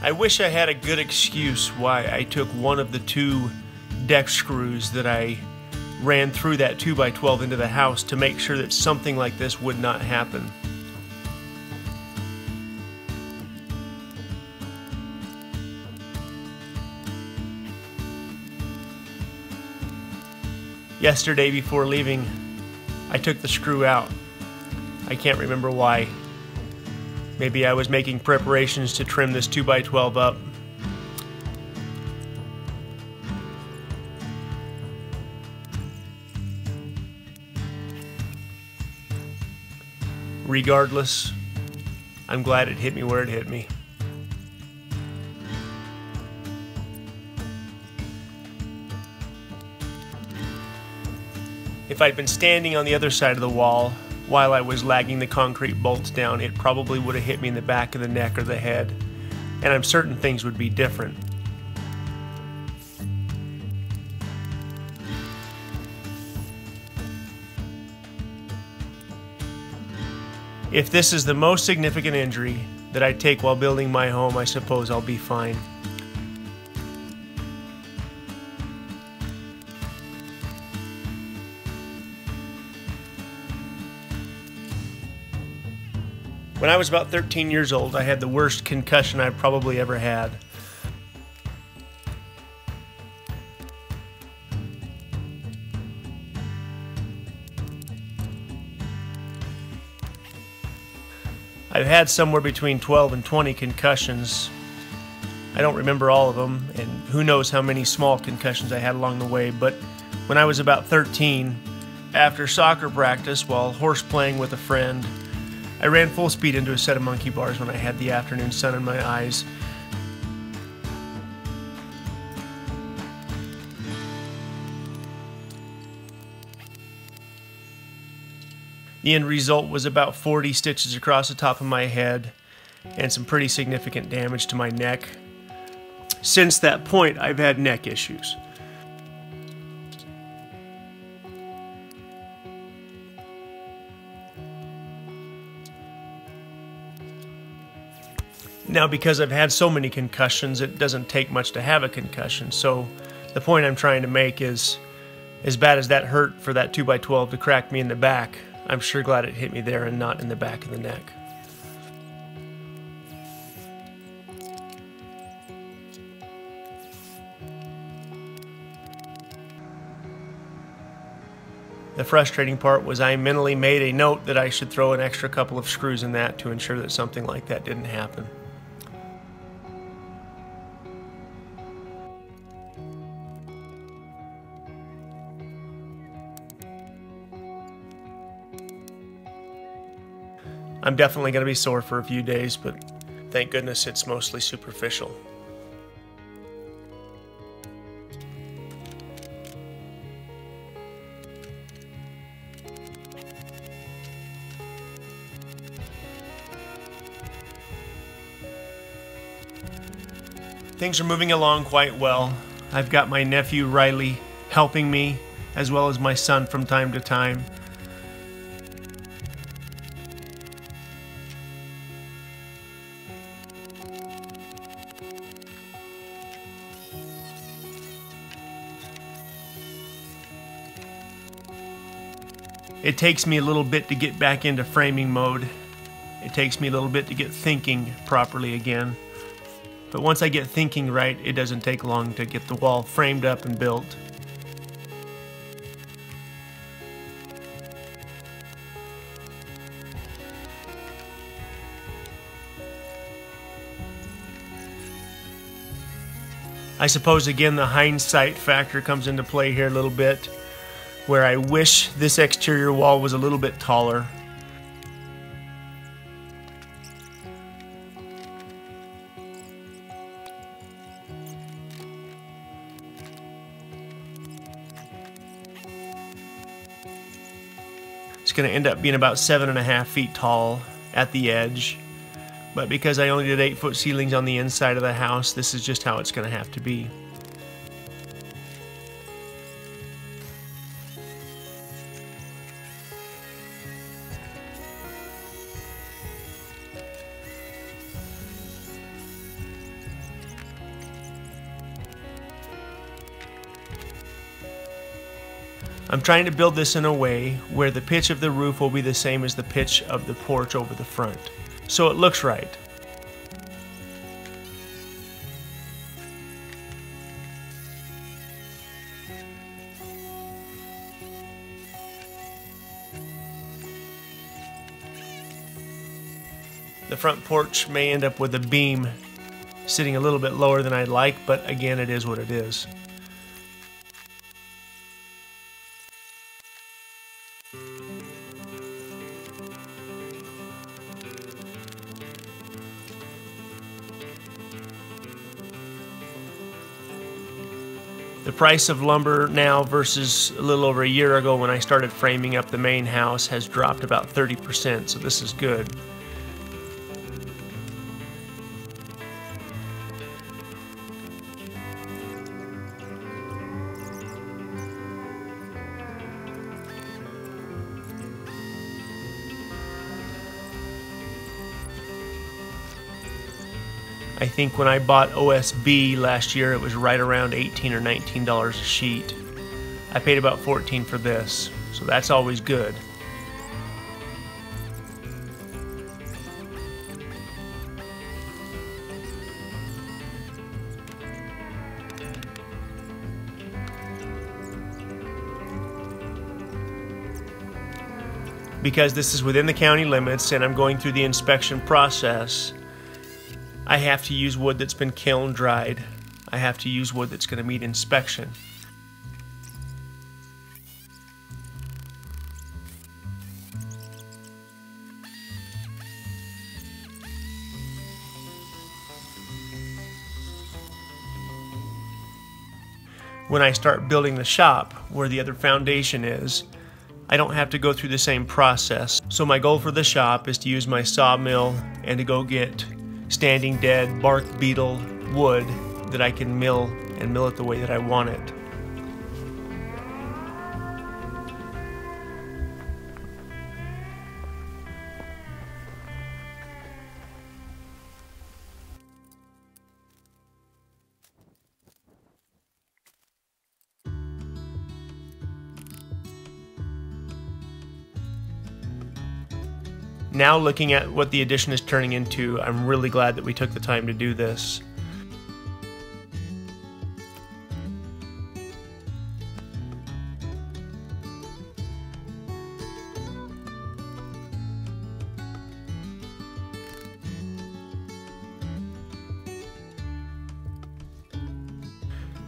I wish I had a good excuse why I took one of the two deck screws that I ran through that 2x12 into the house to make sure that something like this would not happen. Yesterday before leaving, I took the screw out. I can't remember why. Maybe I was making preparations to trim this 2x12 up. Regardless, I'm glad it hit me where it hit me. If I'd been standing on the other side of the wall while I was lagging the concrete bolts down, it probably would have hit me in the back of the neck or the head, and I'm certain things would be different. If this is the most significant injury that I take while building my home, I suppose I'll be fine. When I was about 13 years old, I had the worst concussion I've probably ever had. I've had somewhere between 12 and 20 concussions. I don't remember all of them, and who knows how many small concussions I had along the way, but when I was about 13, after soccer practice while horse playing with a friend, I ran full speed into a set of monkey bars when I had the afternoon sun in my eyes. The end result was about 40 stitches across the top of my head and some pretty significant damage to my neck. Since that point, I've had neck issues. Now, because I've had so many concussions, it doesn't take much to have a concussion. So the point I'm trying to make is, as bad as that hurt for that 2x12 to crack me in the back, I'm sure glad it hit me there and not in the back of the neck. The frustrating part was I mentally made a note that I should throw an extra couple of screws in that to ensure that something like that didn't happen. I'm definitely going to be sore for a few days, but thank goodness it's mostly superficial. Things are moving along quite well. I've got my nephew Riley helping me, as well as my son from time to time. It takes me a little bit to get back into framing mode. It takes me a little bit to get thinking properly again. But once I get thinking right, it doesn't take long to get the wall framed up and built. I suppose again the hindsight factor comes into play here a little bit, where I wish this exterior wall was a little bit taller. It's going to end up being about 7.5 feet tall at the edge, but because I only did 8-foot ceilings on the inside of the house, this is just how it's going to have to be. I'm trying to build this in a way where the pitch of the roof will be the same as the pitch of the porch over the front, so it looks right. The front porch may end up with a beam sitting a little bit lower than I'd like, but again, it is what it is. The price of lumber now versus a little over a year ago when I started framing up the main house has dropped about 30%, so this is good. I think when I bought OSB last year, it was right around $18 or $19 a sheet. I paid about $14 for this, so that's always good. Because this is within the county limits and I'm going through the inspection process, I have to use wood that's been kiln dried. I have to use wood that's going to meet inspection. When I start building the shop, where the other foundation is, I don't have to go through the same process. So my goal for the shop is to use my sawmill and to go get standing dead bark beetle wood that I can mill and mill it the way that I want it. Now looking at what the addition is turning into, I'm really glad that we took the time to do this.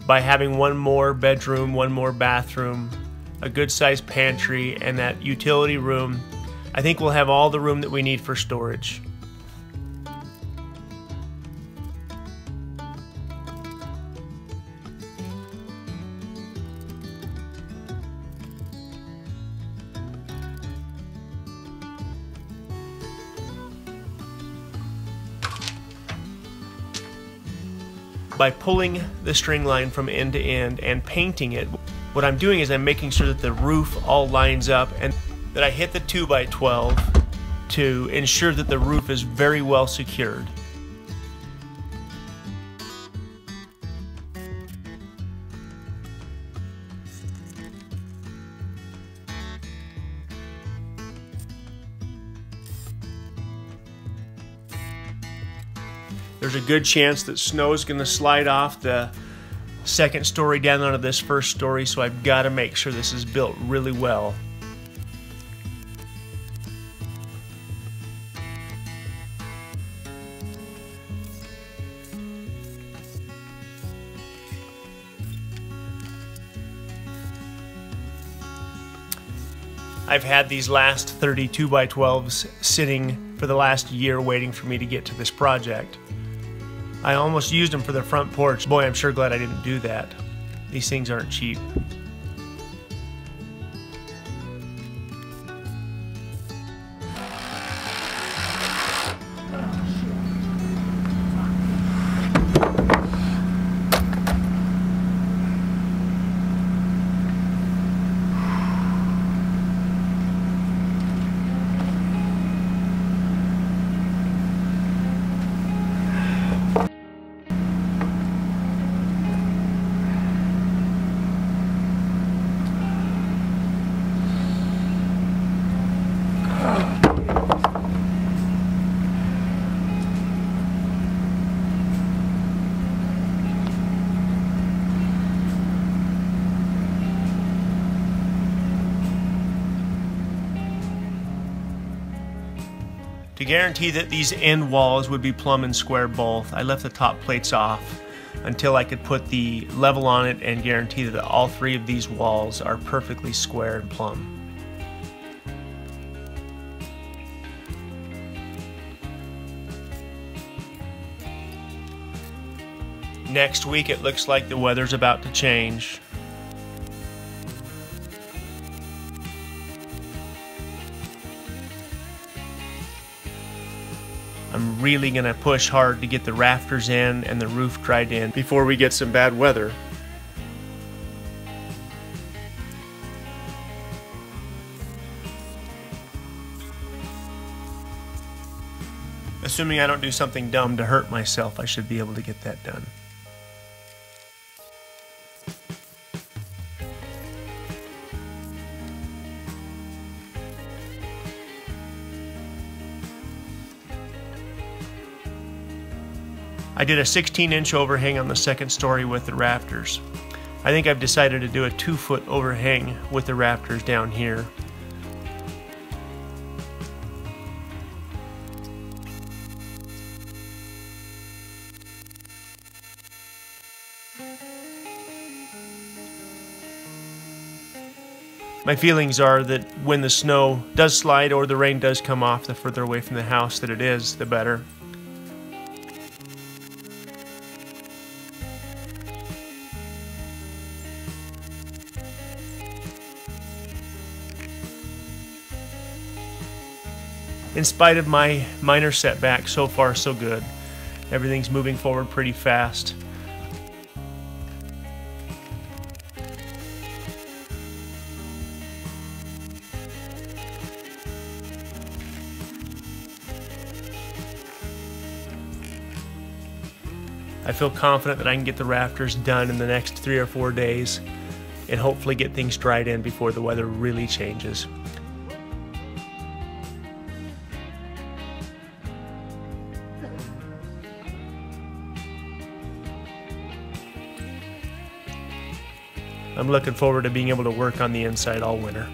By having one more bedroom, one more bathroom, a good sized pantry, and that utility room, I think we'll have all the room that we need for storage. By pulling the string line from end to end and painting it, what I'm doing is I'm making sure that the roof all lines up and that I hit the 2x12 to ensure that the roof is very well secured. There's a good chance that snow is going to slide off the second story down onto this first story, so I've got to make sure this is built really well. I've had these last 32x12s sitting for the last year waiting for me to get to this project. I almost used them for the front porch. Boy, I'm sure glad I didn't do that. These things aren't cheap. To guarantee that these end walls would be plumb and square both, I left the top plates off until I could put the level on it and guarantee that all three of these walls are perfectly square and plumb. Next week it looks like the weather's about to change. I'm really going to push hard to get the rafters in and the roof dried in before we get some bad weather. Assuming I don't do something dumb to hurt myself, I should be able to get that done. I did a 16-inch overhang on the second story with the rafters. I think I've decided to do a 2-foot overhang with the rafters down here. My feelings are that when the snow does slide or the rain does come off, the further away from the house that it is, the better. In spite of my minor setback, so far so good. Everything's moving forward pretty fast. I feel confident that I can get the rafters done in the next 3 or 4 days and hopefully get things dried in before the weather really changes. I'm looking forward to being able to work on the inside all winter.